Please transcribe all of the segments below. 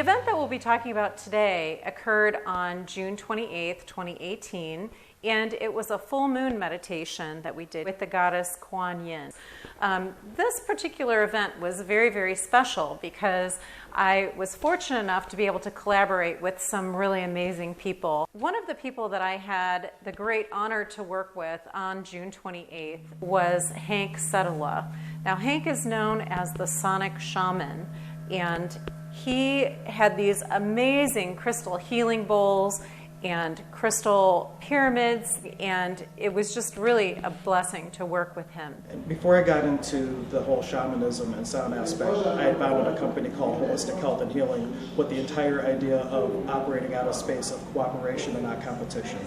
event that we'll be talking about today occurred on June 28th, 2018, and it was a full moon meditation that we did with the Goddess Kuan Yin. This particular event was very, very special because I was fortunate enough to be able to collaborate with some really amazing people. One of the people that I had the great honor to work with on June 28th was Hank Sedula. Now, Hank is known as the Sonic Shaman, and he had these amazing crystal healing bowls and crystal pyramids, and it was just really a blessing to work with him. Before I got into the whole shamanism and sound aspect, I had founded a company called Holistic Health and Healing with the entire idea of operating out of a space of cooperation and not competition.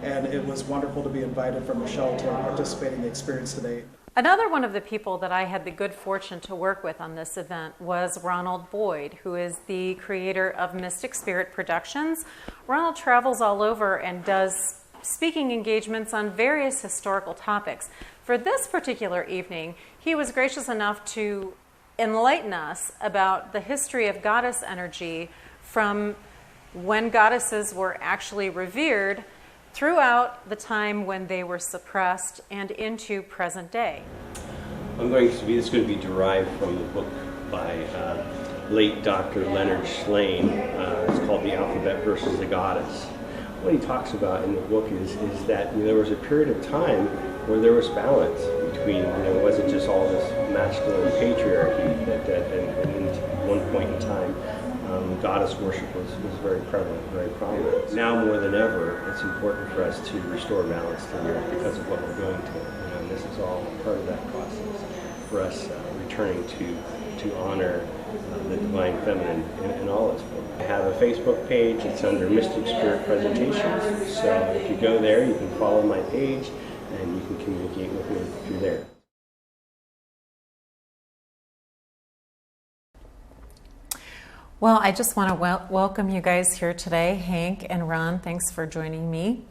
And it was wonderful to be invited from Michelle to participate in the experience today. Another one of the people that I had the good fortune to work with on this event was Ronald Boyd, who is the creator of Mystic Spirit Productions. Ronald travels all over and does speaking engagements on various historical topics. For this particular evening, he was gracious enough to enlighten us about the history of goddess energy from when goddesses were actually revered throughout the time when they were suppressed and into present day. This is going to be derived from the book by late Dr. Leonard Shlain. It's called The Alphabet versus the Goddess. What he talks about in the book is that there was a period of time where there was balance between, it wasn't just all this masculine patriarchy that and at one point in time goddess worship was very prevalent, very prominent. Now more than ever, it's important for us to restore balance to the earth because of what we're going through. And this is all part of that process for us returning to honor the divine feminine in all its forms. I have a Facebook page. It's under Mystic Spirit Presentations. So if you go there, you can follow my page and you can communicate with me through there. Well, I just want to welcome you guys here today. Hank and Ron, thanks for joining me.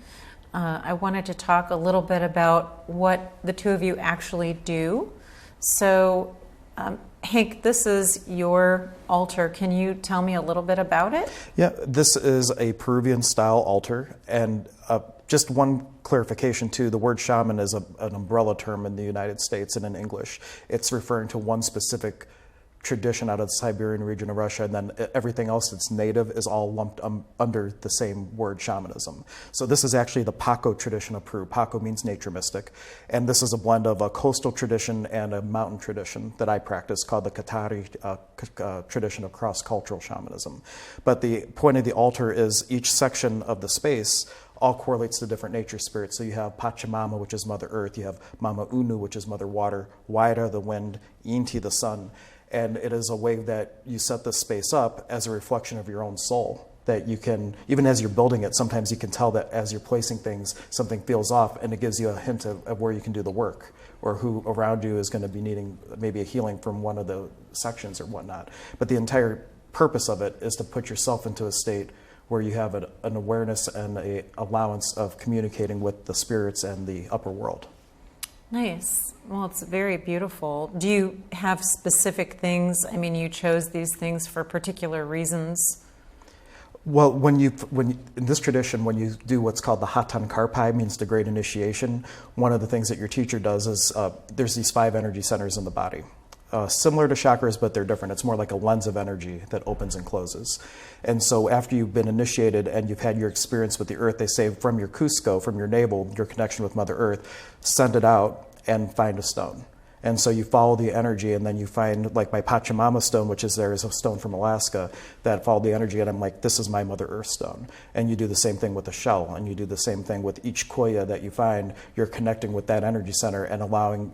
I wanted to talk a little bit about what the two of you actually do. So, Hank, this is your altar. Can you tell me a little bit about it? Yeah, this is a Peruvian style altar, and just one clarification too, the word shaman is an umbrella term in the United States and in English. It's referring to one specific tradition out of the Siberian region of Russia, and then everything else that's native is all lumped under the same word, shamanism. So this is actually the Paco tradition of Peru. Paco means nature mystic, and this is a blend of a coastal tradition and a mountain tradition that I practice called the Qatari tradition of cross-cultural shamanism. But the point of the altar is each section of the space all correlates to different nature spirits. So you have Pachamama, which is Mother Earth, you have Mama Unu, which is Mother Water, Waira, the wind, Inti, the sun. And it is a way that you set this space up as a reflection of your own soul. That you can, even as you're building it, sometimes you can tell that as you're placing things, something feels off, and it gives you a hint of where you can do the work, or who around you is going to be needing maybe a healing from one of the sections or whatnot. But the entire purpose of it is to put yourself into a state where you have an awareness and an allowance of communicating with the spirits and the upper world. Nice. Well, it's very beautiful. Do you have specific things? I mean, you chose these things for particular reasons. Well, in this tradition, when you do what's called the Hatan Karpai, means the great initiation, one of the things that your teacher does is there's these 5 energy centers in the body. Similar to chakras, but they're different. It's more like a lens of energy that opens and closes. And so after you've been initiated and you've had your experience with the earth, they say from your Cusco, from your navel, your connection with Mother Earth, send it out and find a stone. And so you follow the energy, and then you find, like my Pachamama stone, which is there is a stone from Alaska that followed the energy, and I'm like, this is my Mother Earth stone. And you do the same thing with the shell, and you do the same thing with each koya that you find. You're connecting with that energy center and allowing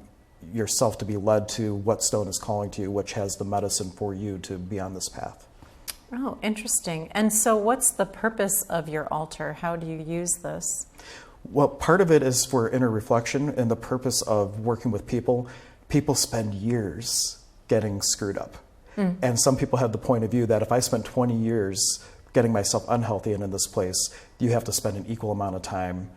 yourself to be led to what stone is calling to you, which has the medicine for you to be on this path. Oh, interesting. And so what's the purpose of your altar? How do you use this? Well, part of it is for inner reflection and the purpose of working with people. People spend years getting screwed up. And some people have the point of view that if I spent 20 years getting myself unhealthy and in this place, you have to spend an equal amount of time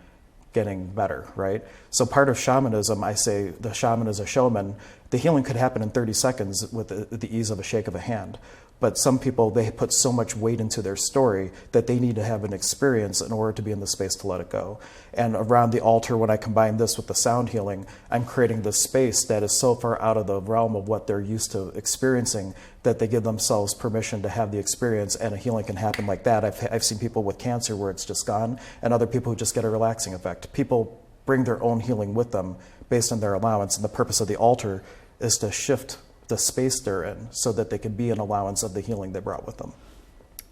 getting better, right? So part of shamanism, I say the shaman is a showman. The healing could happen in 30 seconds with the ease of a shake of a hand. But some people, they put so much weight into their story that they need to have an experience in order to be in the space to let it go. And around the altar, when I combine this with the sound healing, I'm creating this space that is so far out of the realm of what they're used to experiencing that they give themselves permission to have the experience, and a healing can happen like that. I've seen people with cancer where it's just gone, and other people who just get a relaxing effect. People bring their own healing with them based on their allowance, and the purpose of the altar is to shift the space they're in so that they can be an allowance of the healing they brought with them.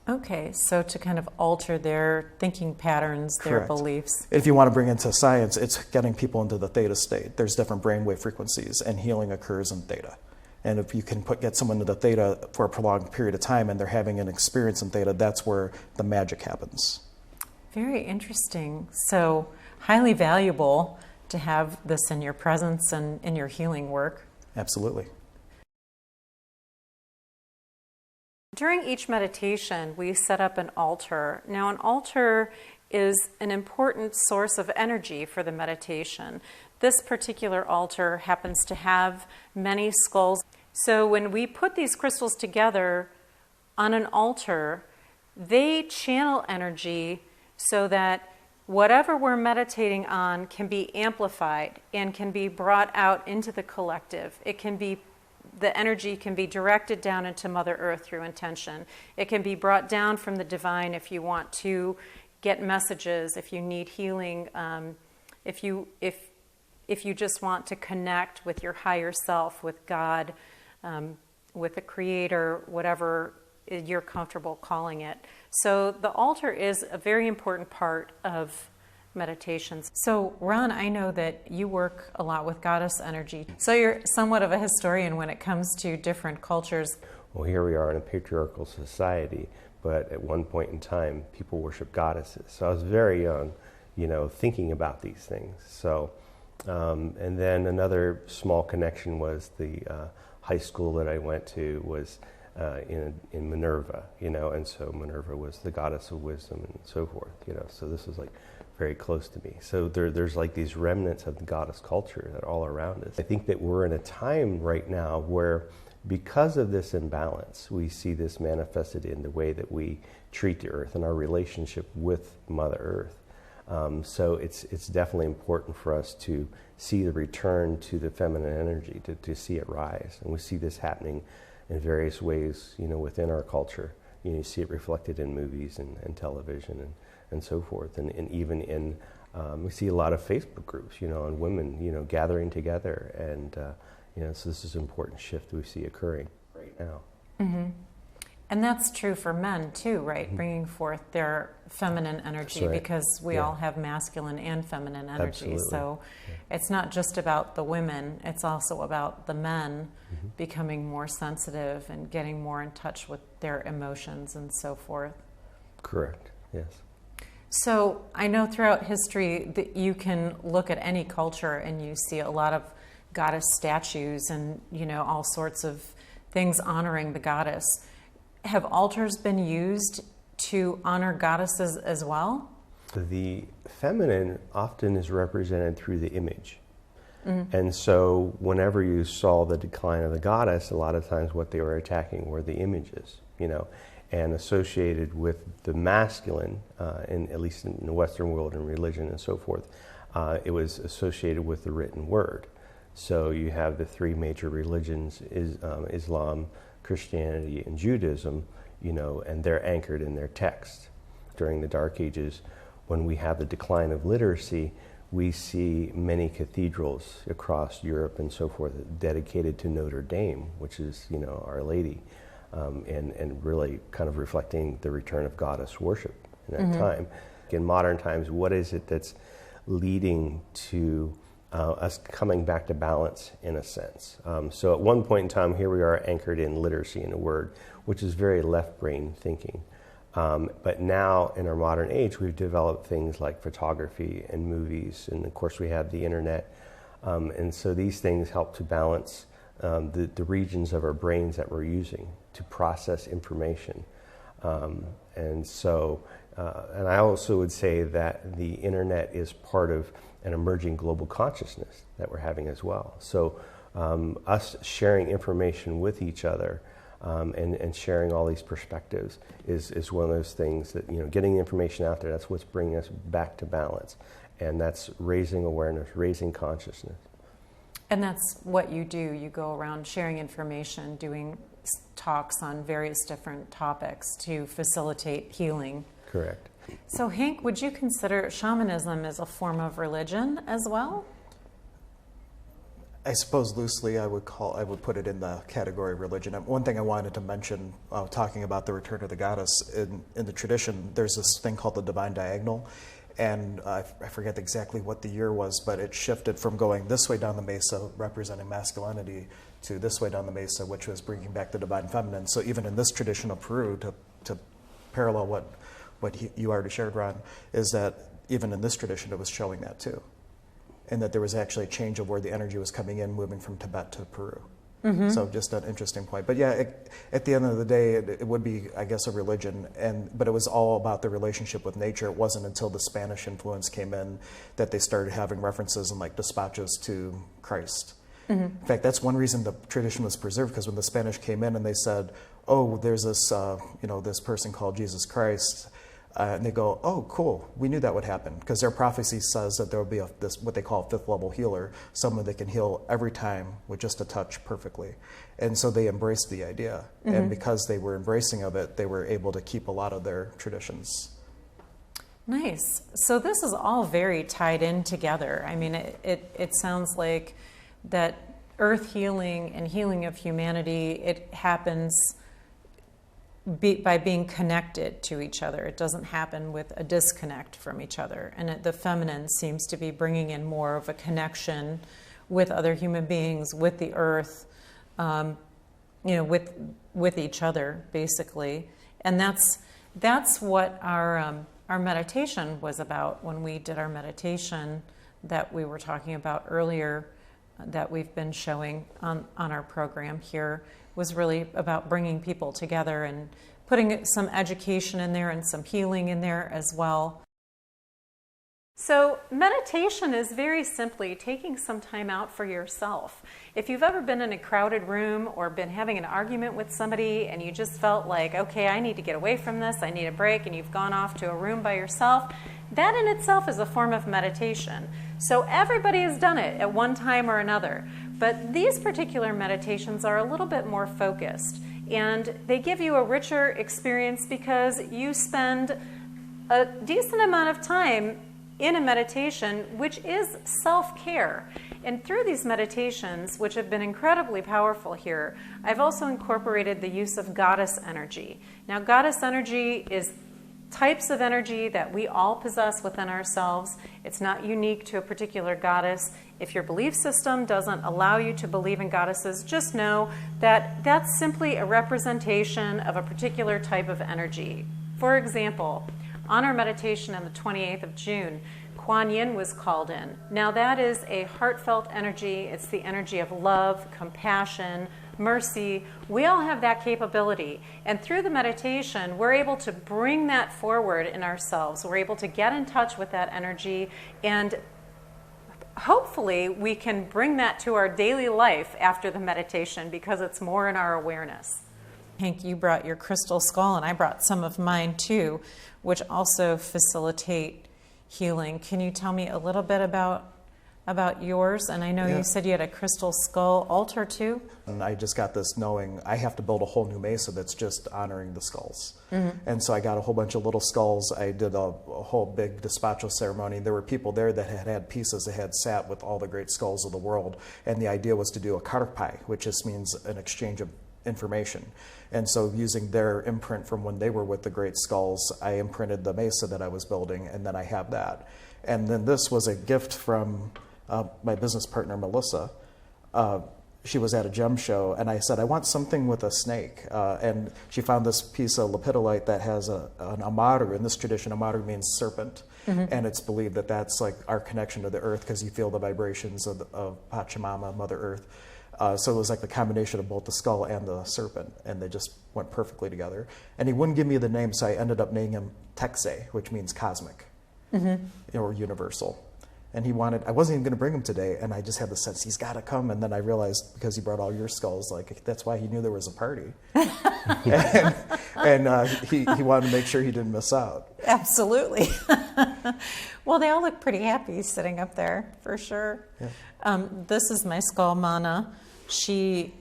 Okay, so to kind of alter their thinking patterns, their Correct. beliefs. If you want to bring into science, it's getting people into the theta state. There's different brainwave frequencies, and healing occurs in theta. And if you can get someone into the theta for a prolonged period of time and they're having an experience in theta, that's where the magic happens. Very interesting. So highly valuable to have this in your presence and in your healing work. Absolutely. During each meditation, we set up an altar. Now, an altar is an important source of energy for the meditation. This particular altar happens to have many skulls. So when we put these crystals together on an altar, they channel energy so that whatever we're meditating on can be amplified and can be brought out into the collective. The energy can be directed down into Mother Earth through intention. It can be brought down from the divine if you want to get messages, if you need healing, if you just want to connect with your higher self, with God, with the Creator, whatever you're comfortable calling it. So the altar is a very important part of meditations. So Ron, I know that you work a lot with goddess energy. So you're somewhat of a historian when it comes to different cultures. Well, here we are in a patriarchal society, but at one point in time, people worship goddesses. So I was very young, thinking about these things. So, and then another small connection was the high school that I went to was in Minerva, and so Minerva was the goddess of wisdom and so forth, so this was like very close to me. So there's like these remnants of the goddess culture that are all around us. I think that we're in a time right now where, because of this imbalance, we see this manifested in the way that we treat the earth and our relationship with Mother Earth. So it's definitely important for us to see the return to the feminine energy, to see it rise. And we see this happening in various ways, within our culture. You see it reflected in movies and television and so forth. And even in, we see a lot of Facebook groups, on women, gathering together. And, so this is an important shift we see occurring right now. Mm-hmm. And that's true for men too, right? Mm-hmm. Bringing forth their feminine energy, right. Because we all have masculine and feminine energy. Absolutely. So it's not just about the women, it's also about the men becoming more sensitive and getting more in touch with their emotions and so forth. Correct, yes. So I know throughout history that you can look at any culture and you see a lot of goddess statues and, all sorts of things honoring the goddess. Have altars been used to honor goddesses as well? The feminine often is represented through the image. Mm-hmm. And so whenever you saw the decline of the goddess, a lot of times what they were attacking were the images, and associated with the masculine, at least in the Western world and religion and so forth, it was associated with the written word. So you have the three major religions, Islam, Christianity, and Judaism, and they're anchored in their text. During the Dark Ages, when we have the decline of literacy, we see many cathedrals across Europe and so forth dedicated to Notre Dame, which is, Our Lady, and really kind of reflecting the return of goddess worship in that time. In modern times, what is it that's leading to us coming back to balance in a sense? So at one point in time, here we are anchored in literacy in a word, which is very left brain thinking. But now in our modern age, we've developed things like photography and movies, and of course we have the internet. And so these things help to balance the regions of our brains that we're using to process information. And I also would say that the internet is part of an emerging global consciousness that we're having as well. So us sharing information with each other and sharing all these perspectives is one of those things that, getting the information out there, that's what's bringing us back to balance. And that's raising awareness, raising consciousness. And that's what you do. You go around sharing information, doing talks on various different topics to facilitate healing. Correct. So Hank, would you consider shamanism as a form of religion as well? I suppose loosely I would put it in the category of religion. And one thing I wanted to mention, talking about the return of the goddess, in the tradition, there's this thing called the divine diagonal. And I forget exactly what the year was, but it shifted from going this way down the mesa, representing masculinity, to this way down the mesa, which was bringing back the divine feminine. So even in this tradition of Peru, to parallel what you already shared, Ron, is that even in this tradition it was showing that too. And that there was actually a change of where the energy was coming in, moving from Tibet to Peru. Mm-hmm. So just an interesting point. But yeah, at the end of the day, it would be, I guess, a religion, but it was all about the relationship with nature. It wasn't until the Spanish influence came in that they started having references in like despachos to Christ. Mm-hmm. In fact, that's one reason the tradition was preserved, because when the Spanish came in and they said, oh, there's this, this person called Jesus Christ, and they go, oh, cool, we knew that would happen, because their prophecy says that there will be this what they call a fifth level healer, someone that can heal every time with just a touch perfectly. And so they embraced the idea. Mm-hmm. And because they were embracing of it, they were able to keep a lot of their traditions. Nice. So this is all very tied in together. I mean, it sounds like that earth healing and healing of humanity, it happens by being connected to each other. It doesn't happen with a disconnect from each other. And the feminine seems to be bringing in more of a connection with other human beings, with the earth, with each other, basically. And that's what our meditation was about when we did our meditation that we were talking about earlier, that we've been showing on our program here, was really about bringing people together and putting some education in there and some healing in there as well. So meditation is very simply taking some time out for yourself. If you've ever been in a crowded room or been having an argument with somebody and you just felt like, okay, I need to get away from this, I need a break, and you've gone off to a room by yourself, that in itself is a form of meditation. So everybody has done it at one time or another. But these particular meditations are a little bit more focused, and they give you a richer experience because you spend a decent amount of time in a meditation, which is self-care. And through these meditations, which have been incredibly powerful here, I've also incorporated the use of goddess energy. Now, goddess energy is types of energy that we all possess within ourselves. It's not unique to a particular goddess. If your belief system doesn't allow you to believe in goddesses, just know that that's simply a representation of a particular type of energy. For example, on our meditation on the 28th of June, Kuan Yin was called in. Now that is a heartfelt energy. It's the energy of love, compassion, mercy. We all have that capability. And through the meditation, we're able to bring that forward in ourselves. We're able to get in touch with that energy, and hopefully we can bring that to our daily life after the meditation because it's more in our awareness. Hank, you brought your crystal skull, and I brought some of mine too, which also facilitate healing. Can you tell me a little bit about yours? And I know you said you had a crystal skull altar too. And I just got this knowing I have to build a whole new mesa that's just honoring the skulls. Mm-hmm. And so I got a whole bunch of little skulls. I did a whole big despacho ceremony. There were people there that had pieces that had sat with all the great skulls of the world. And the idea was to do a karpai, which just means an exchange of information. And so using their imprint from when they were with the great skulls, I imprinted the mesa that I was building, and then I have that. And then this was a gift from my business partner, Melissa. She was at a gem show, and I said, I want something with a snake. And she found this piece of lepidolite that has an amaru. In this tradition, amaru means serpent. Mm-hmm. And it's believed that that's like our connection to the earth because you feel the vibrations of Pachamama, Mother Earth. So it was like the combination of both the skull and the serpent, and they just went perfectly together. And he wouldn't give me the name, so I ended up naming him Texe, which means cosmic, mm-hmm. or universal. And I wasn't even going to bring him today, and I just had the sense he's got to come. And then I realized, because he brought all your skulls, like, that's why he knew there was a party. and he wanted to make sure he didn't miss out. Absolutely. Well, they all look pretty happy sitting up there, for sure. Yeah. This is my skull, Mana. She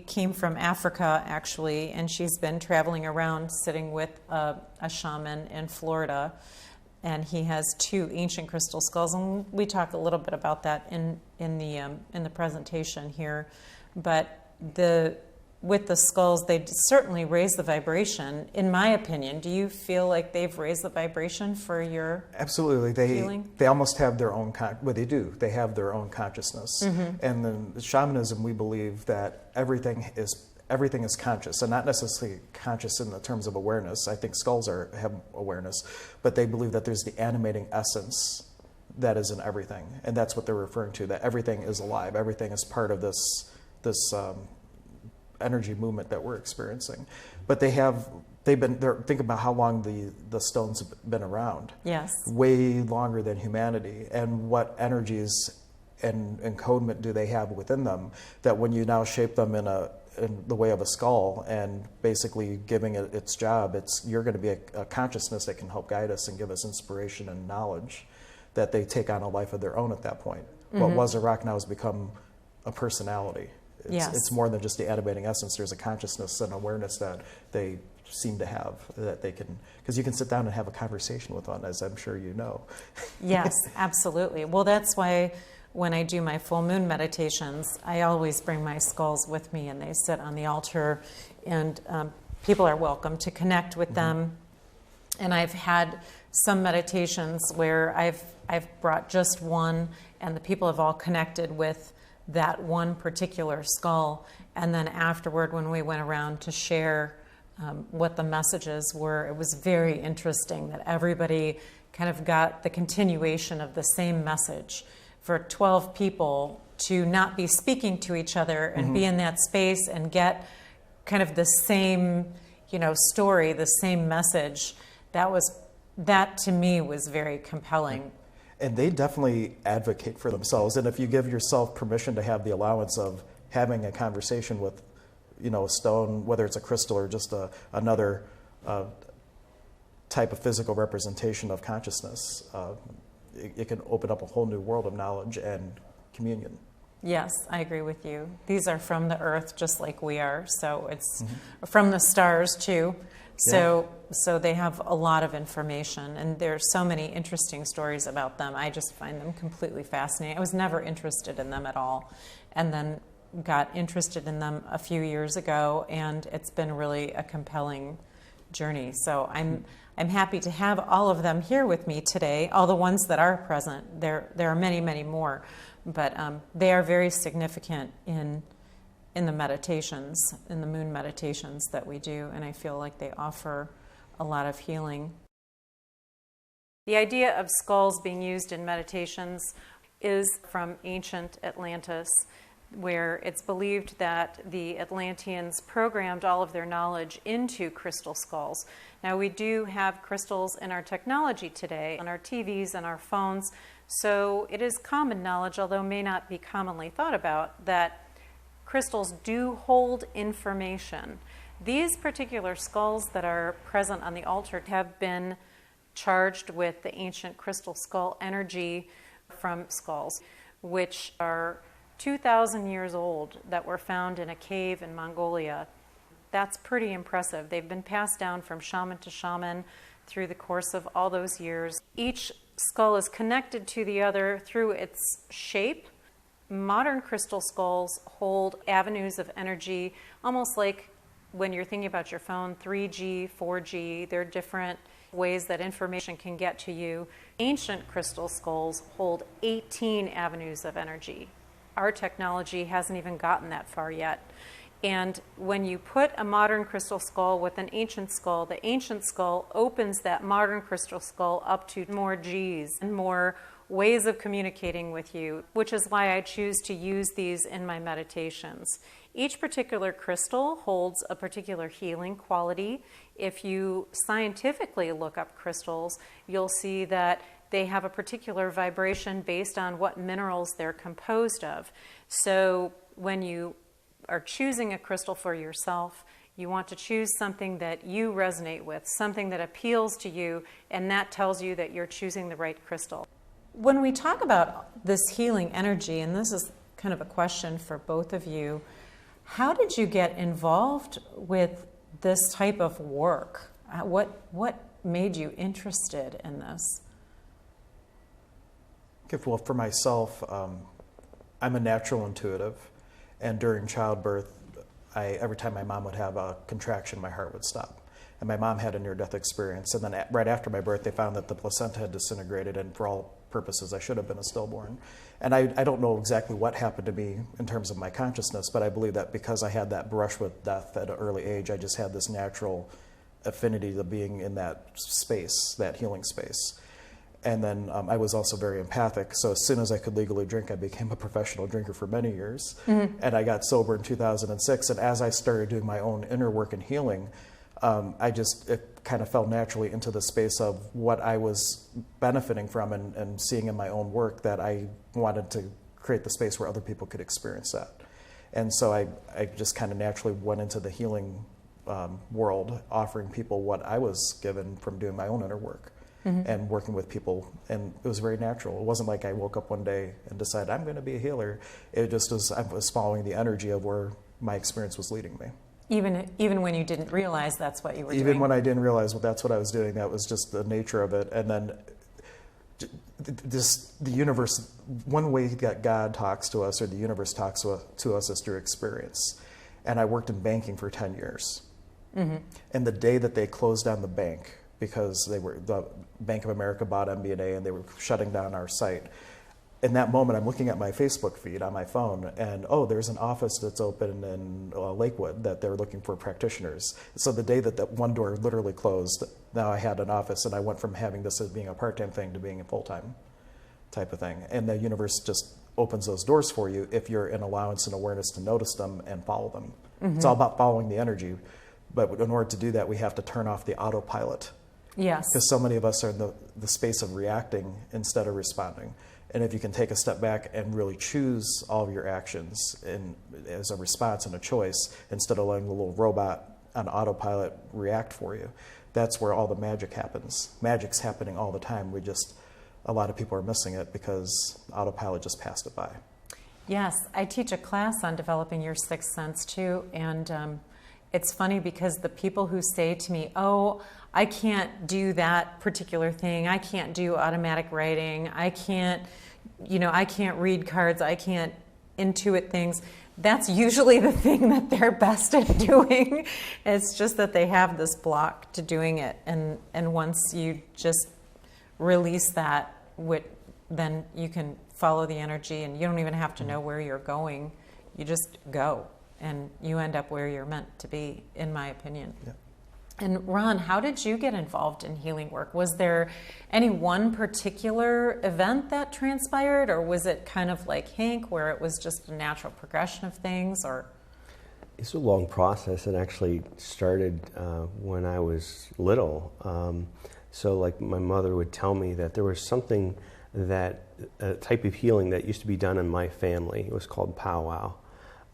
came from Africa, actually, and she's been traveling around sitting with a shaman in Florida. And he has 2 ancient crystal skulls, and we talk a little bit about that in the presentation here. But with the skulls, they certainly raise the vibration, in my opinion. Do you feel like they've raised the vibration for your Absolutely. feeling? They almost have their own, they do. They have their own consciousness. Mm-hmm. And in shamanism, we believe that everything is conscious, and not necessarily conscious in the terms of awareness. I think skulls have awareness, but they believe that there's the animating essence that is in everything, and that's what they're referring to, that everything is alive, everything is part of this energy movement that we're experiencing. But think about how long the stones have been around. Yes. Way longer than humanity, and what energies and encodement do they have within them, that when you now shape them in the way of a skull and basically giving it its job, you're going to be a consciousness that can help guide us and give us inspiration and knowledge, that they take on a life of their own at that point. Mm-hmm. What was a rock now has become a personality. It's more than just the animating essence. There's a consciousness and awareness that they seem to have, that they can, because you can sit down and have a conversation with one, as I'm sure you know. Yes, absolutely. Well, that's why when I do my full moon meditations, I always bring my skulls with me, and they sit on the altar, and people are welcome to connect with them. And I've had some meditations where I've brought just one, and the people have all connected with that one particular skull. And then afterward, when we went around to share what the messages were, it was very interesting that everybody kind of got the continuation of the same message. For 12 people to not be speaking to each other and be in that space and get kind of the same, story, the same message, that to me was very compelling. And they definitely advocate for themselves. And if you give yourself permission to have the allowance of having a conversation with, a stone, whether it's a crystal or just another type of physical representation of consciousness, it can open up a whole new world of knowledge and communion. Yes, I agree with you. These are from the earth just like we are, so it's from the stars too. So they have a lot of information, and there's so many interesting stories about them. I just find them completely fascinating. I was never interested in them at all, and then got interested in them a few years ago, and it's been really a compelling journey. So I'm happy to have all of them here with me today, all the ones that are present. There are many, many more, but they are very significant in the meditations, in the moon meditations that we do, and I feel like they offer a lot of healing. The idea of skulls being used in meditations is from ancient Atlantis, where it's believed that the Atlanteans programmed all of their knowledge into crystal skulls. Now, we do have crystals in our technology today, on our TVs and our phones, so it is common knowledge, although may not be commonly thought about, that crystals do hold information. These particular skulls that are present on the altar have been charged with the ancient crystal skull energy from skulls, which are 2,000 years old, that were found in a cave in Mongolia. That's pretty impressive. They've been passed down from shaman to shaman through the course of all those years. Each skull is connected to the other through its shape. Modern crystal skulls hold avenues of energy, almost like when you're thinking about your phone, 3G, 4G, there are different ways that information can get to you. Ancient crystal skulls hold 18 avenues of energy. Our technology hasn't even gotten that far yet. And when you put a modern crystal skull with an ancient skull, the ancient skull opens that modern crystal skull up to more Gs and more ways of communicating with you, which is why I choose to use these in my meditations. Each particular crystal holds a particular healing quality. If you scientifically look up crystals, you'll see that they have a particular vibration based on what minerals they're composed of. So when you are choosing a crystal for yourself, you want to choose something that you resonate with, something that appeals to you, and that tells you that you're choosing the right crystal. When we talk about this healing energy, and this is kind of a question for both of you, how did you get involved with this type of work? What made you interested in this? Well, for myself, I'm a natural intuitive, and during childbirth, every time my mom would have a contraction, my heart would stop. And my mom had a near-death experience, and then right after my birth, they found that the placenta had disintegrated, and for all purposes, I should have been a stillborn. And I don't know exactly what happened to me in terms of my consciousness, but I believe that because I had that brush with death at an early age, I just had this natural affinity to being in that space, that healing space. And then I was also very empathic, so as soon as I could legally drink, I became a professional drinker for many years. Mm-hmm. And I got sober in 2006, and as I started doing my own inner work and healing, it kind of fell naturally into the space of what I was benefiting from and seeing in my own work, that I wanted to create the space where other people could experience that. And so I just kind of naturally went into the healing world, offering people what I was given from doing my own inner work. Mm-hmm. And working with people, and it was very natural. It wasn't like I woke up one day and decided I'm going to be a healer. It just was, I was following the energy of where my experience was leading me. Even when you didn't realize that's what you were doing? Even when I didn't realize that's what I was doing, that was just the nature of it. And then the universe, one way that God talks to us, or the universe talks to us, is through experience. And I worked in banking for 10 years. Mm-hmm. And the day that they closed down the bank, because the Bank of America bought MBNA and they were shutting down our site. In that moment, I'm looking at my Facebook feed on my phone, and there's an office that's open in Lakewood that they're looking for practitioners. So the day that one door literally closed, now I had an office, and I went from having this as being a part-time thing to being a full-time type of thing. And the universe just opens those doors for you if you're in allowance and awareness to notice them and follow them. Mm-hmm. It's all about following the energy. But in order to do that, we have to turn off the autopilot. Yes. Because so many of us are in the space of reacting instead of responding. And if you can take a step back and really choose all of your actions as a response and a choice, instead of letting the little robot on autopilot react for you, that's where all the magic happens. Magic's happening all the time. A lot of people are missing it because autopilot just passed it by. Yes, I teach a class on developing your sixth sense too, and it's funny because the people who say to me, I can't do that particular thing, I can't do automatic writing, I can't read cards, I can't intuit things, that's usually the thing that they're best at doing. It's just that they have this block to doing it, and once you just release that, then you can follow the energy, and you don't even have to know where you're going, you just go. And you end up where you're meant to be, in my opinion. Yeah. And Ron, how did you get involved in healing work? Was there any one particular event that transpired, or was it kind of like Hank, where it was just a natural progression of things? Or it's a long process. It actually started when I was little. So like my mother would tell me that there was something a type of healing that used to be done in my family. It was called powwow.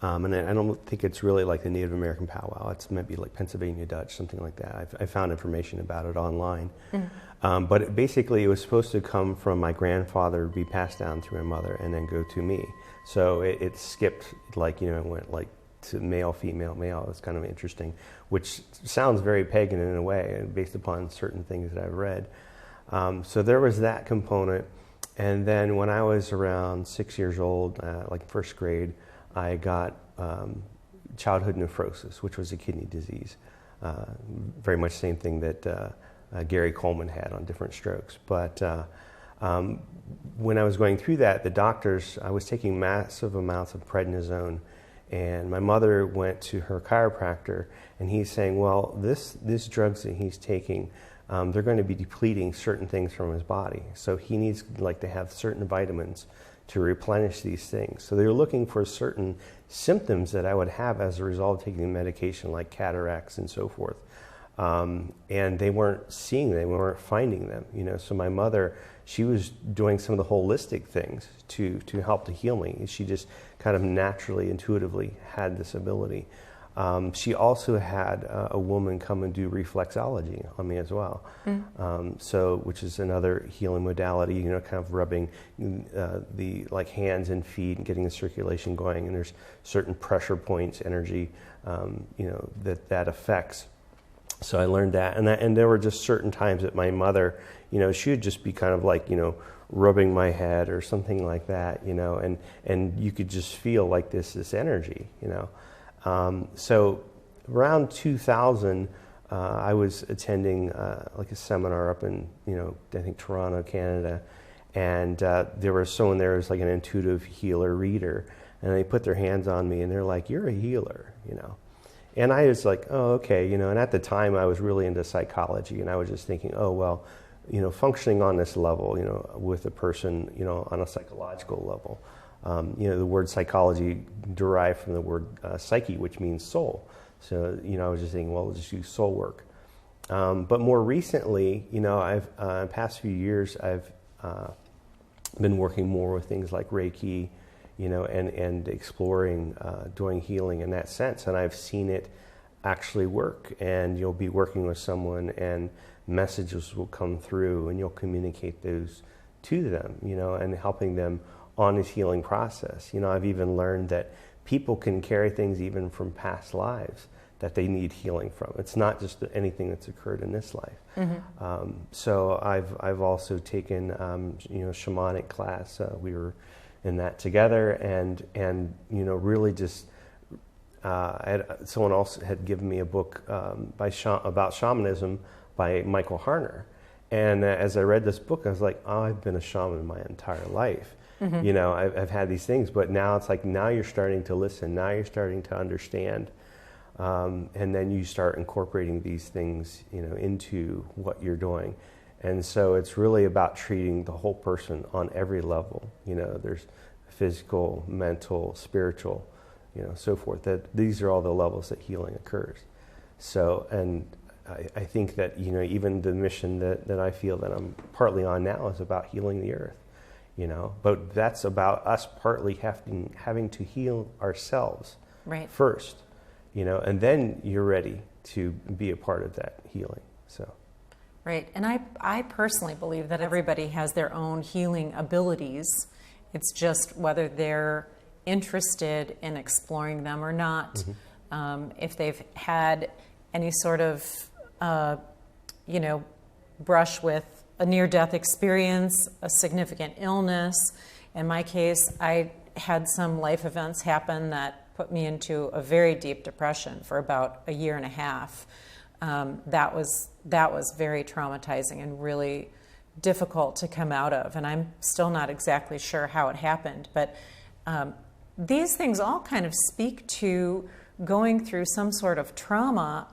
And I don't think it's really like the Native American powwow. It's maybe like Pennsylvania Dutch, something like that. I found information about it online. Mm. But it was supposed to come from my grandfather, be passed down through my mother, and then go to me. So it skipped, it went like to male, female, male. It's kind of interesting, which sounds very pagan in a way, based upon certain things that I've read. So there was that component. And then when I was around 6 years old, like first grade, I got childhood nephrosis, which was a kidney disease. Very much the same thing that Gary Coleman had on different strokes. But when I was going through that, the doctors, I was taking massive amounts of prednisone, and my mother went to her chiropractor, and he's saying, well, these drugs that he's taking, they're going to be depleting certain things from his body. So he needs to have certain vitamins to replenish these things. So they were looking for certain symptoms that I would have as a result of taking the medication, like cataracts and so forth. and they weren't seeing them, we weren't finding them. So my mother, she was doing some of the holistic things to help to heal me. She just kind of naturally, intuitively had this ability. She also had a woman come and do reflexology on me as well. Which is another healing modality, kind of rubbing the hands and feet and getting the circulation going. And there's certain pressure points, energy, that affects. So I learned that. And there were just certain times that my mother, she would just be kind of rubbing my head or something like that, and you could just feel like this energy, So around 2000, I was attending a seminar up in, I think Toronto, Canada, and there was someone there who was an intuitive healer reader, and they put their hands on me and they're like, "You're a healer," And I was like, "Oh, okay," and at the time I was really into psychology, and I was just thinking, "Oh, well, functioning on this level, with a person, on a psychological level." The word psychology derived from the word psyche, which means soul. So, I was just thinking, well, let's just use soul work. But more recently, I've, past few years, I've been working more with things like Reiki, and exploring, doing healing in that sense. And I've seen it actually work. And you'll be working with someone and messages will come through and you'll communicate those to them, and helping them on his healing process. I've even learned that people can carry things even from past lives that they need healing from. It's not just anything that's occurred in this life. So I've also taken shamanic class. We were in that together, and really just someone else had given me a book about shamanism by Michael Harner. And as I read this book, I was like, oh, I've been a shaman my entire life. I've had these things, but now it's like, now you're starting to listen, now you're starting to understand, and then you start incorporating these things, into what you're doing. And so it's really about treating the whole person on every level. There's physical, mental, spiritual, so forth. That these are all the levels that healing occurs. So, and I think that, even the mission that I feel that I'm partly on now is about healing the earth, but that's about us partly having to heal ourselves first, and then you're ready to be a part of that healing. So. Right, and I personally believe that everybody has their own healing abilities. It's just whether they're interested in exploring them or not. If they've had any sort of, brush with a near-death experience, a significant illness. In my case, I had some life events happen that put me into a very deep depression for about a year and a half. That was very traumatizing and really difficult to come out of, and I'm still not exactly sure how it happened. But these things all kind of speak to going through some sort of trauma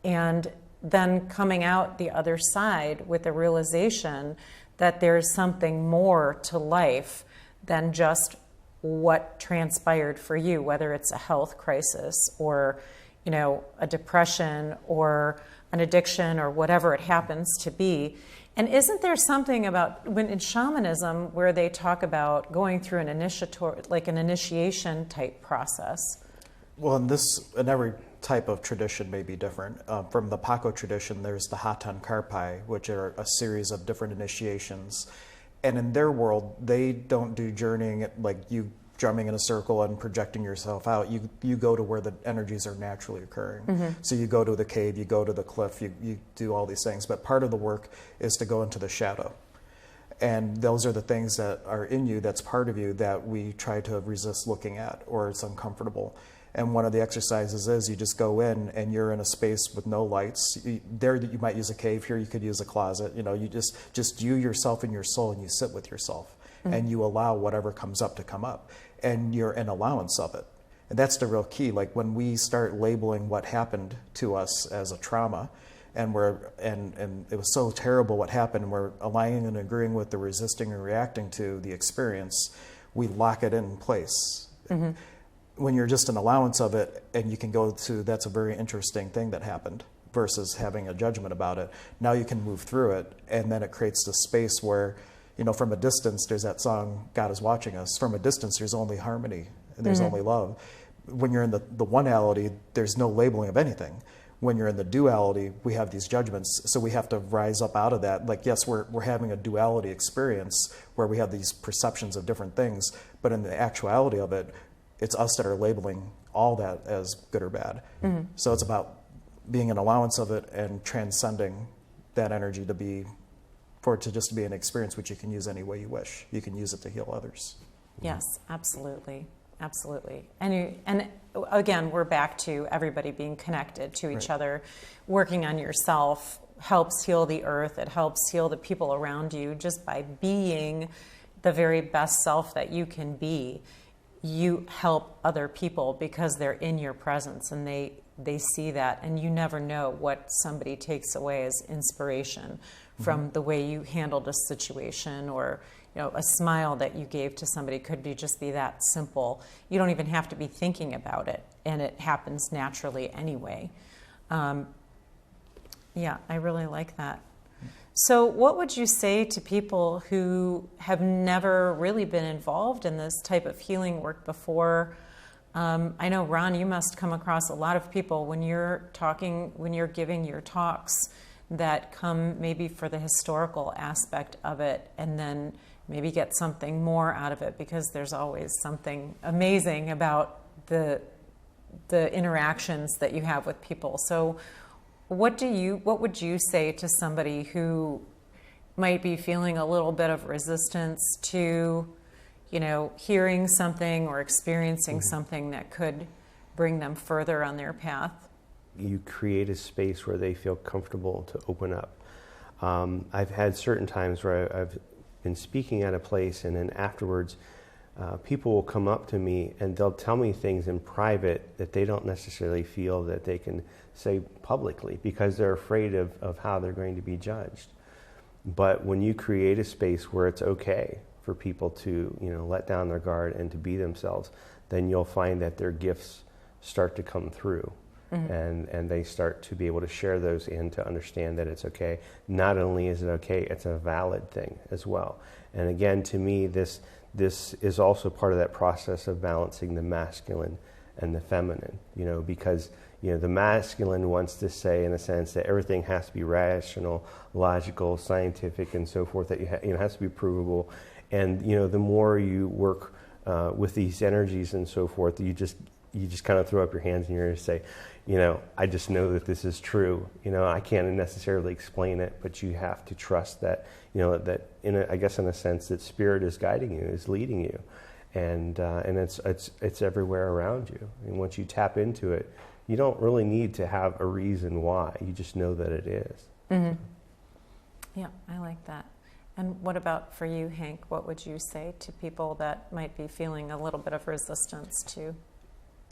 and then coming out the other side with the realization that there's something more to life than just what transpired for you, whether it's a health crisis or a depression or an addiction or whatever it happens to be. And isn't there something about when in shamanism where they talk about going through an initiation type process? Well, in every type of tradition may be different. From the Paco tradition, there's the Hatan Karpai, which are a series of different initiations. And in their world, they don't do journeying like you drumming in a circle and projecting yourself out. You go to where the energies are naturally occurring. So you go to the cave, you go to the cliff, you do all these things. But part of the work is to go into the shadow. And those are the things that are in you, that's part of you, that we try to resist looking at, or it's uncomfortable. And one of the exercises is you just go in and you're in a space with no lights. There you might use a cave, here you could use a closet. You just you yourself and your soul, and you sit with yourself. And you allow whatever comes up to come up. And you're in allowance of it. And that's the real key. Like when we start labeling what happened to us as a trauma, and it was so terrible what happened, and we're aligning and agreeing with the resisting and reacting to the experience, we lock it in place. When you're just an allowance of it, and you can go to, that's a very interesting thing that happened, versus having a judgment about it. Now you can move through it, and then it creates this space where, from a distance, there's that song, God is watching us. From a distance, there's only harmony, and there's only love. When you're in the one-ality, there's no labeling of anything. When you're in the duality, we have these judgments, so we have to rise up out of that. Like, yes, we're having a duality experience where we have these perceptions of different things, but in the actuality of it, it's us that are labeling all that as good or bad. So it's about being an allowance of it and transcending that energy for it to just be an experience which you can use any way you wish. You can use it to heal others. Yes, absolutely. Absolutely. And again, we're back to everybody being connected to each other. Working on yourself helps heal the earth. It helps heal the people around you just by being the very best self that you can be. You help other people because they're in your presence and they see that, and you never know what somebody takes away as inspiration from the way you handled a situation, or a smile that you gave to somebody could just be that simple. You don't even have to be thinking about it, and it happens naturally anyway. Yeah, I really like that. So what would you say to people who have never really been involved in this type of healing work before? I know, Ron, you must come across a lot of people when you're giving your talks that come maybe for the historical aspect of it, and then maybe get something more out of it, because there's always something amazing about the interactions that you have with people. So what would you say to somebody who might be feeling a little bit of resistance to, hearing something or experiencing something that could bring them further on their path? You create a space where they feel comfortable to open up. I've had certain times where I've been speaking at a place, and then afterwards people will come up to me and they'll tell me things in private that they don't necessarily feel that they can say publicly, because they're afraid of how they're going to be judged. But when you create a space where it's okay for people to let down their guard and to be themselves, then you'll find that their gifts start to come through. And they start to be able to share those in, to understand that it's okay. Not only is it okay, it's a valid thing as well. And again, to me, this is also part of that process of balancing the masculine and the feminine, because the masculine wants to say, in a sense, that everything has to be rational, logical, scientific, and so forth, that it has to be provable. And the more you work with these energies and so forth, you just kind of throw up your hands in the air and say, I just know that this is true. I can't necessarily explain it, but you have to trust that, that I guess in a sense that spirit is guiding you, is leading you, and it's everywhere around you. And once you tap into it, you don't really need to have a reason why. You just know that it is. Yeah, I like that. And what about for you, Hank? What would you say to people that might be feeling a little bit of resistance to?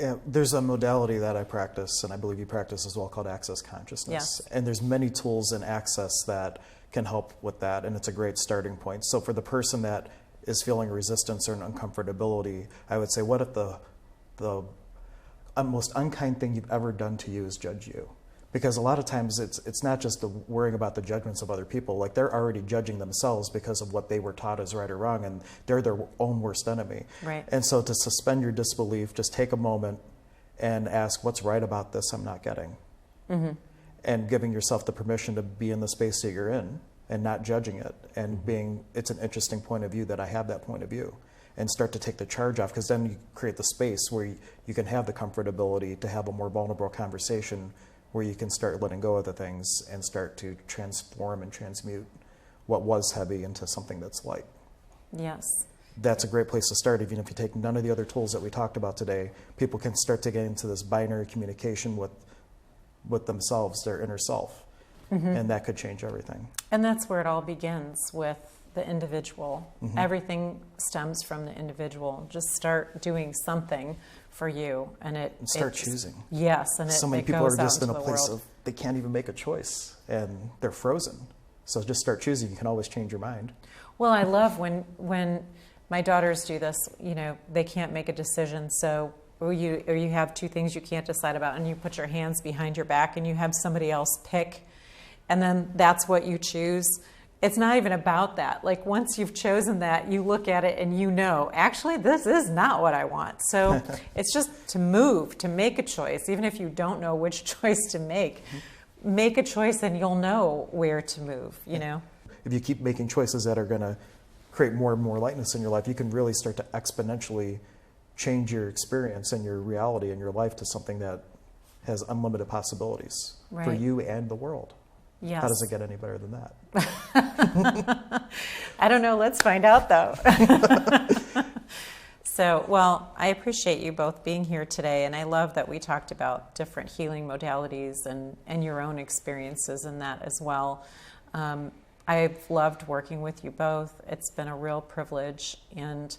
Yeah, there's a modality that I practice, and I believe you practice as well, called access consciousness. Yes. And there's many tools in access that can help with that, and it's a great starting point. So for the person that is feeling resistance or an uncomfortability, I would say, what if the most unkind thing you've ever done to you is judge you? Because a lot of times it's not just worrying about the judgments of other people. Like, they're already judging themselves because of what they were taught as right or wrong, and they're their own worst enemy. Right. And so to suspend your disbelief, just take a moment and ask, what's right about this I'm not getting? And giving yourself the permission to be in the space that you're in and not judging it, and it's an interesting point of view that I have that point of view, and start to take the charge off, because then you create the space where you can have the comfortability to have a more vulnerable conversation, where you can start letting go of the things and start to transform and transmute what was heavy into something that's light. Yes. That's a great place to start. Even if you take none of the other tools that we talked about today, people can start to get into this binary communication with themselves, their inner self. And that could change everything. And that's where it all begins, with the individual. Everything stems from the individual. Just start doing something for you, and start choosing. Yes, and so many people are just in a place of they can't even make a choice, and they're frozen. So just start choosing. You can always change your mind. Well, I love when my daughters do this. They can't make a decision, so or you have two things you can't decide about, and you put your hands behind your back and you have somebody else pick, and then that's what you choose. It's not even about that. Like, once you've chosen that, you look at it and you know, actually, this is not what I want. So it's just to move, to make a choice, even if you don't know which choice to make a choice and you'll know where to move, you know? If you keep making choices that are going to create more and more lightness in your life, you can really start to exponentially change your experience and your reality and your life to something that has unlimited possibilities for you and the world. Yes. How does it get any better than that? I don't know. Let's find out, though. So, well, I appreciate you both being here today, and I love that we talked about different healing modalities and your own experiences in that as well. I've loved working with you both. It's been a real privilege, and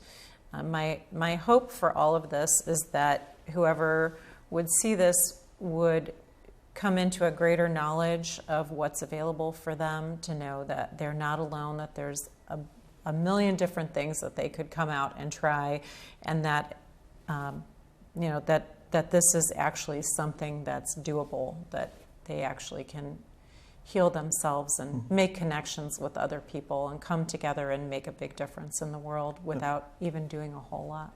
my hope for all of this is that whoever would see this would come into a greater knowledge of what's available for them, to know that they're not alone, that there's a million different things that they could come out and try, and that that this is actually something that's doable, that they actually can heal themselves and make connections with other people and come together and make a big difference in the world without even doing a whole lot.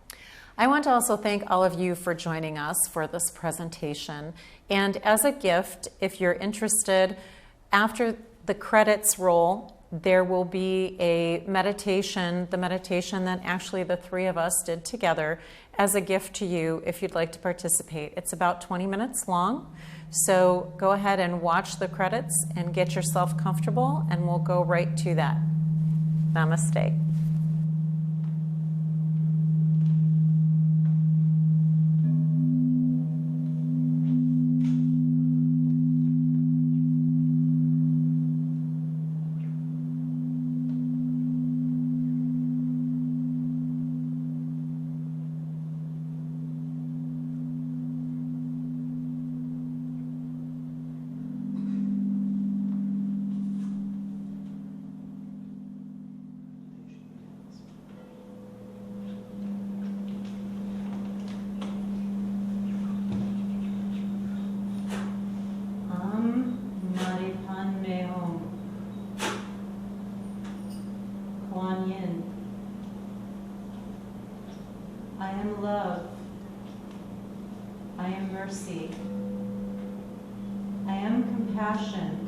I want to also thank all of you for joining us for this presentation. And as a gift, if you're interested, after the credits roll, there will be a meditation, the meditation that actually the three of us did together, as a gift to you if you'd like to participate. It's about 20 minutes long. So go ahead and watch the credits and get yourself comfortable, and we'll go right to that. Namaste. Kuan Yin. I am love. I am mercy. I am compassion.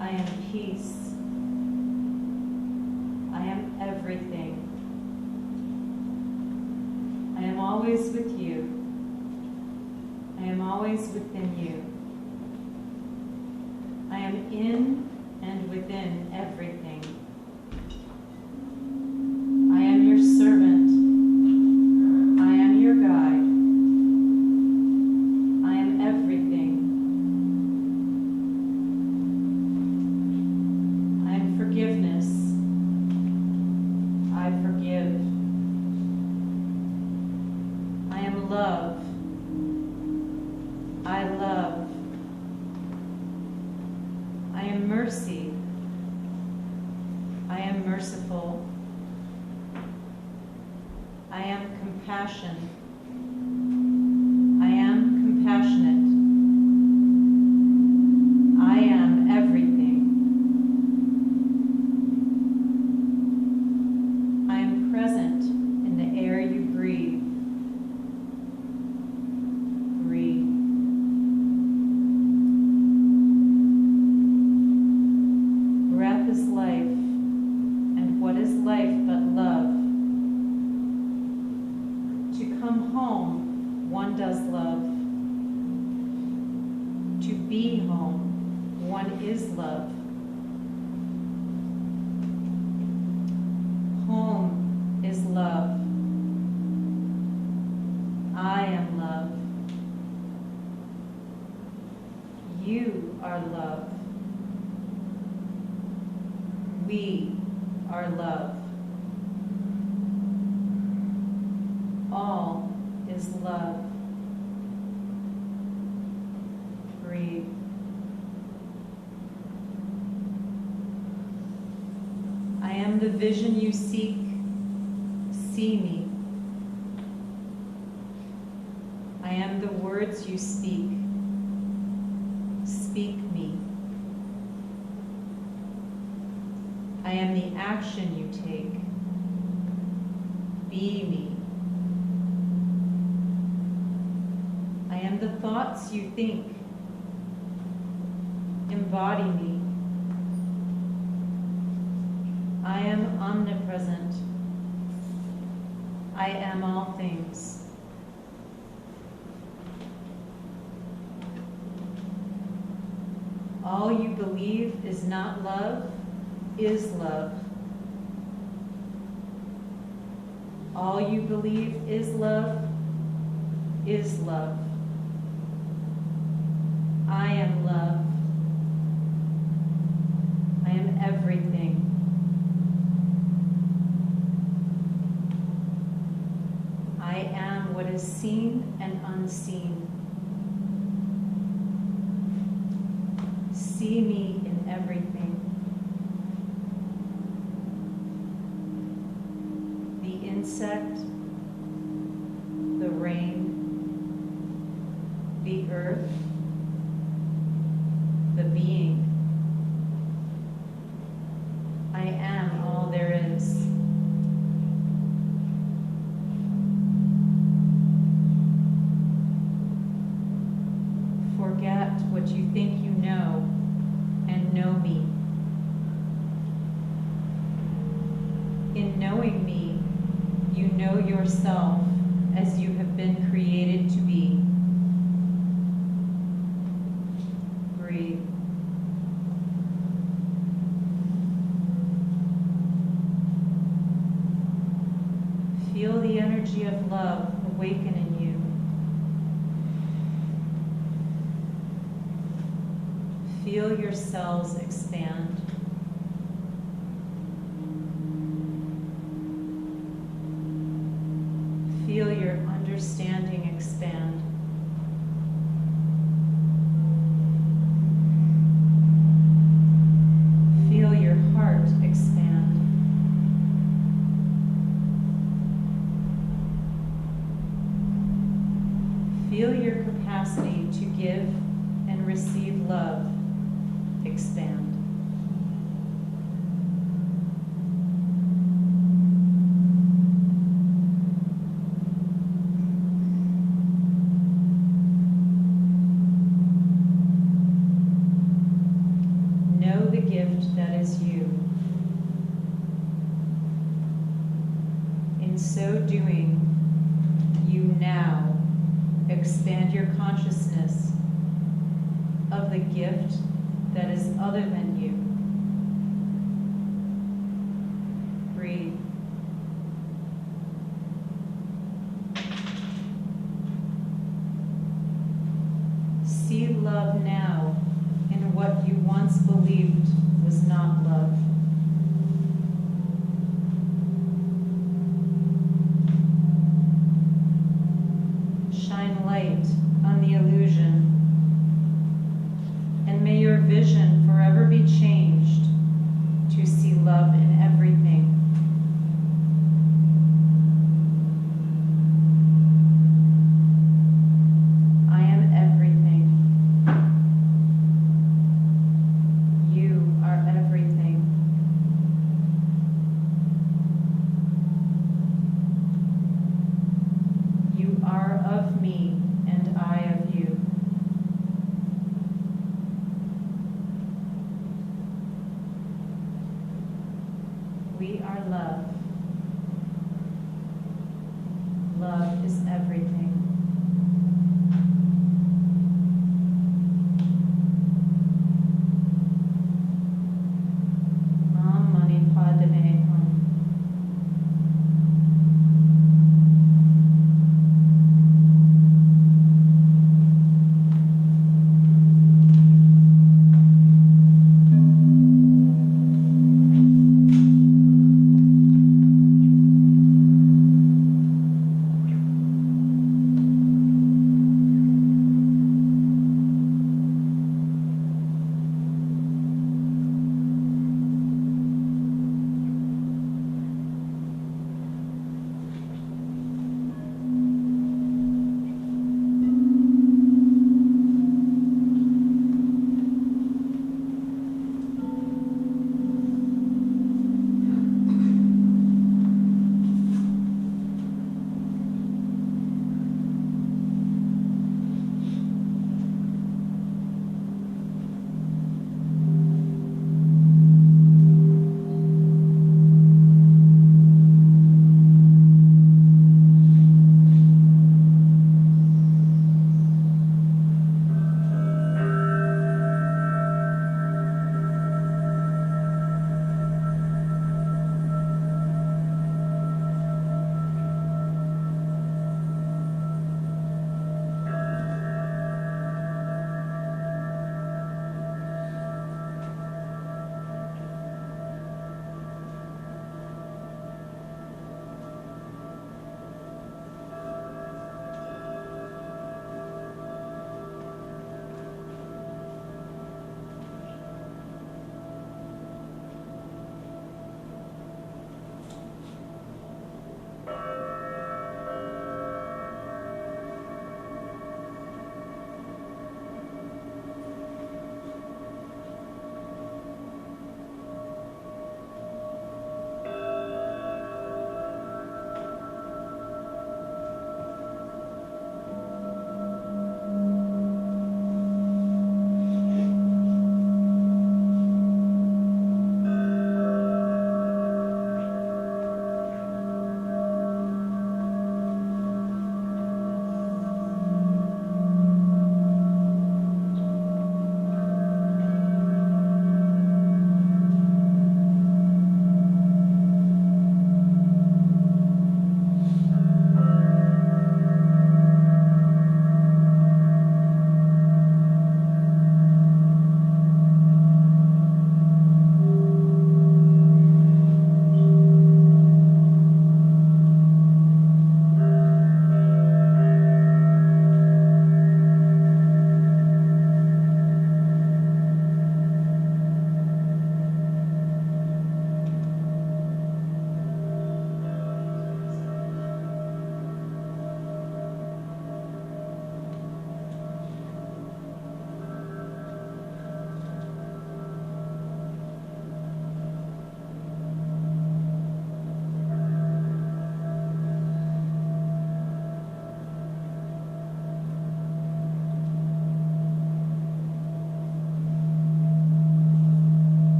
I am peace. I am everything. I am always with you. I am always within you. I am in and within everything. I am your servant. I am your guide. I am everything. I am forgiveness. I forgive. I am love. I love. I am mercy. I am merciful. I am compassion. I am compassionate. I am everything. I am present in the air you breathe. Breathe. Breath is life, and what is life but love? To come home, one does love. To be home, one is love. Home is love. I am love. You are love. We are love. All is love. Breathe. I am the vision you seek. See me. am the words you speak. Speak me. I am the action you take. Be me. I am the thoughts you think. Embody me. I am omnipresent. I am all things. All you believe is not love is love. All you believe is love is love. I am love. I am everything. I am what is seen and unseen. See me in everything. The insect, the rain, the earth, the being. I am all there is. Forget what you think you know and know me. In knowing me, you know yourself as you have been created to be. Breathe. Feel the energy of love awaken in you. Feel your cells expand. Feel your understanding expand. Feel your heart expand. Feel your capacity to give and receive love expand. Know the gift that is you. In so doing, you now expand your consciousness of the gift that is other than you. Breathe. See love now in what you once believed was not love. Shine light on the illusion, and may your vision forever be changed to see love in everything. I am everything. You are everything. You are of me, and I of you. We are love. Love is everything. Om Mani Padme Hum.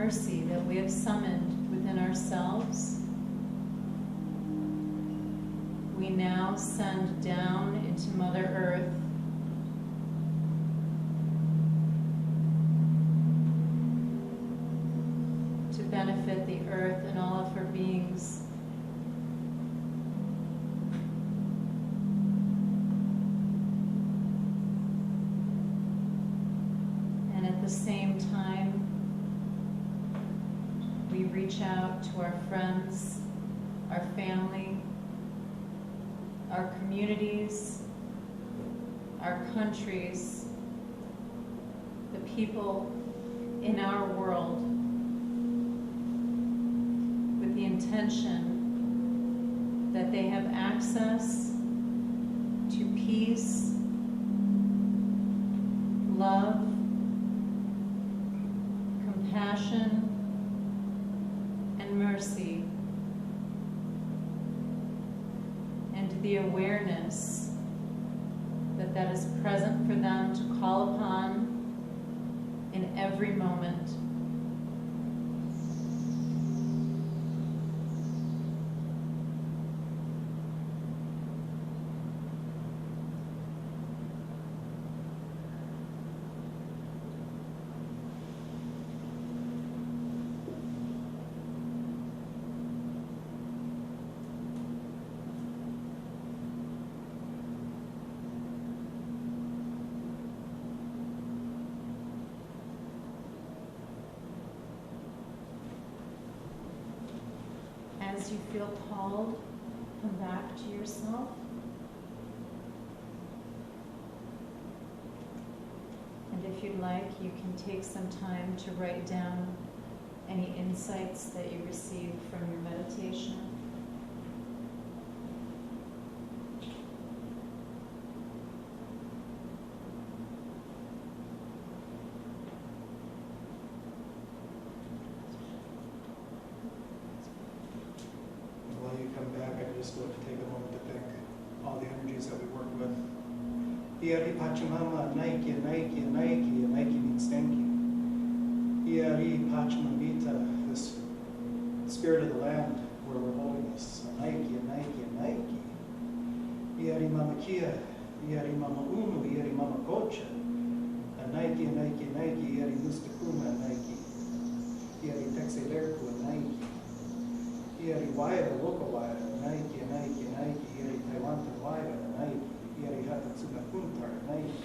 mercy that we have summoned within ourselves, we now send down into Mother Earth to benefit the earth and all of her beings. And at the same time, we reach out to our friends, our family, our communities, our countries, the people in our world, with the intention that they have access to peace, love, compassion, and mercy, and the awareness that that is present for them to call upon in every moment. As you feel called, come back to yourself. And if you'd like, you can take some time to write down any insights that you received from your meditation. Just want to take a moment to thank all the energies that we work with. Iari Pachamama, Nike, Nike, Nike, Nike means thank you. Iari Pachamamita, this spirit of the land where we're holding this. Nike, Nike, Nike. Iari Mama Kia, Iari Mama Unu, Iari Mama Kocha. Nike, Nike, Nike, Iari Mustakuma, Nike. Iari Texelerku, Nike. Iari Waira, Woka Waira. Nike, Nike, Nike, Iari Taiwan Tawaira, Nike, Iari Hatatsuna Kuntar, Nike,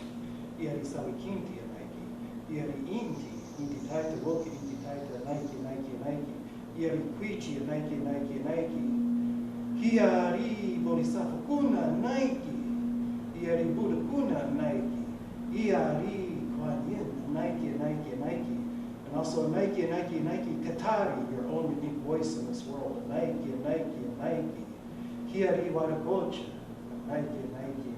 Iari Sawikinti, Nike, Iari Inti, Inti Taita Woki, Inti Taita, Nike, Nike, Nike, Iari Quichi, Nike, Nike, Nike, Iari Bodhisattva Kuna, Nike, Iari Buddha Kuna, Nike, Iari Kuan Yin, Nike, Nike, Nike, and also Nike, Nike, Nike, Katari, your own unique voice in this world, Nike, Nike, Nike. Hiari Warakocha, Nike, Nike,